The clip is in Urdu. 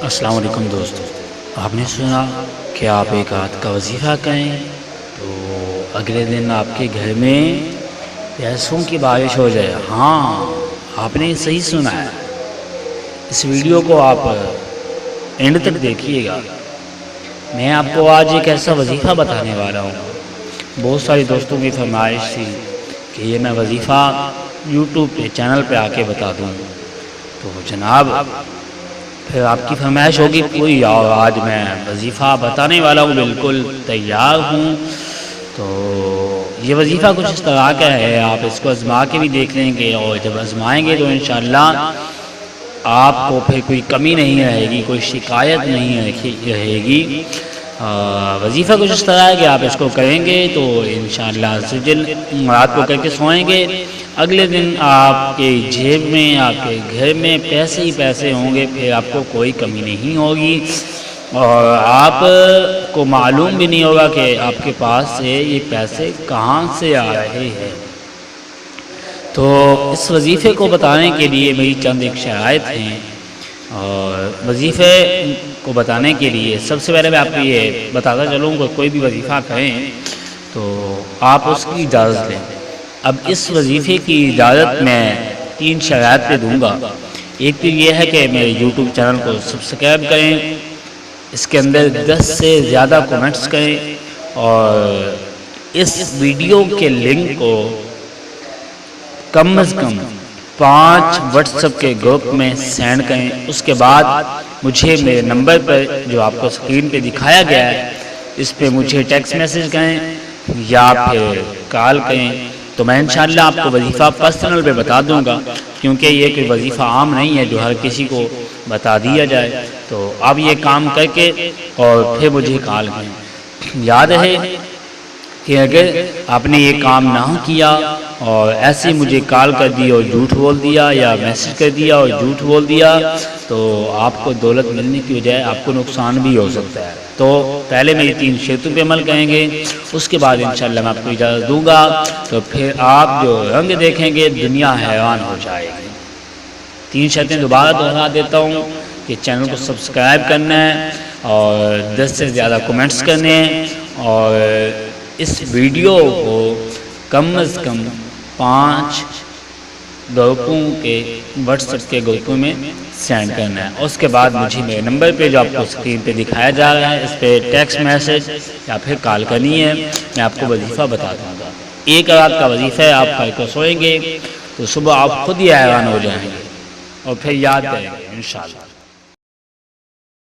السلام علیکم دوستو، آپ نے سنا کہ آپ ایک رات کا وظیفہ کریں تو اگلے دن آپ کے گھر میں پیسوں کی بارش ہو جائے۔ ہاں، آپ نے صحیح سنا ہے۔ اس ویڈیو کو آپ اینڈ تک دیکھیے گا۔ میں آپ کو آج ایک ایسا وظیفہ بتانے والا ہوں۔ بہت سارے دوستوں کی فرمائش تھی کہ یہ میں وظیفہ یوٹیوب پہ چینل پہ آ کے بتا دوں، تو جناب پھر آپ کی فرمائش ہوگی کوئی آج میں وظیفہ بتانے والا ہوں، بالکل تیار ہوں۔ تو یہ وظیفہ کچھ اس طرح کا ہے، آپ اس کو آزما کے بھی دیکھ لیں گے، اور جب آزمائیں گے تو انشاءاللہ آپ کو پھر کوئی کمی نہیں رہے گی، کوئی شکایت نہیں رہے گی۔ وظیفہ کچھ اس طرح ہے کہ آپ اس کو کریں گے تو انشاءاللہ رات کو کر کے سوئیں گے، اگلے دن آپ کے جیب میں، آپ کے گھر میں پیسے ہی پیسے ہوں گے، پھر آپ کو کوئی کمی نہیں ہوگی، اور آپ کو معلوم بھی نہیں ہوگا کہ آپ کے پاس سے یہ پیسے کہاں سے آ رہے ہیں۔ تو اس وظیفے کو بتانے کے لیے میری چند ایک شرائط ہیں، اور وظیفے کو بتانے کے لیے سب سے پہلے میں آپ کو یہ بتاتا چلوں کہ کوئی بھی وظیفہ کریں تو آپ اس کی اجازت لیں۔ اب اس وظیفے کی اجازت میں 3 شرائط پہ دوں گا۔ ایک تو یہ ہے کہ میرے یوٹیوب چینل کو سبسکرائب کریں، اس کے اندر 10 سے زیادہ کومنٹس کریں، اور اس ویڈیو کے لنک کو کم از کم 5 واٹس ایپ کے گروپ میں سینڈ کریں۔ اس کے بعد مجھے میرے نمبر پر جو آپ کو اسکرین پہ دکھایا گیا ہے، اس پہ مجھے ٹیکسٹ میسج کریں یا پھر کال کریں، تو میں انشاءاللہ آپ کو وظیفہ پرسنل پہ بتا دوں گا، کیونکہ یہ کوئی وظیفہ عام نہیں ہے جو ہر کسی کو بتا دیا جائے۔ تو آپ یہ کام کر کے اور پھر مجھے کال کریں۔ یاد رہے کہ اگر آپ نے یہ کام نہ کیا اور ایسے مجھے کال کر دی اور جھوٹ بول دیا، یا میسج کر دیا اور جھوٹ بول دیا، تو آپ کو دولت ملنے کی بجائے آپ کو نقصان بھی ہو سکتا ہے۔ تو پہلے میری 3 شرطوں پہ عمل کریں گے، اس کے بعد انشاءاللہ میں آپ کو اجازت دوں گا، تو پھر آپ جو رنگ دیکھیں گے دنیا حیران ہو جائے گی۔ 3 شرطیں دوبارہ دہرا دیتا ہوں کہ چینل کو سبسکرائب کرنا ہے، اور 10 سے زیادہ کومنٹس کرنے ہیں، اور اس ویڈیو کو کم از کم 5 گروپوں کے واٹس ایپ کے گروپوں میں سینڈ کرنا ہے۔ اس کے بعد مجھے میرے نمبر پہ جو آپ کو اسکرین پہ دکھایا جا رہا ہے، اس پہ ٹیکسٹ میسج یا پھر کال کرنی ہے، میں آپ کو وظیفہ بتا دوں گا۔ 1 رات کا وظیفہ ہے، آپ کل کو سوئیں گے تو صبح آپ خود ہی حیران ہو جائیں گے، اور پھر یاد کریں گے انشاءاللہ۔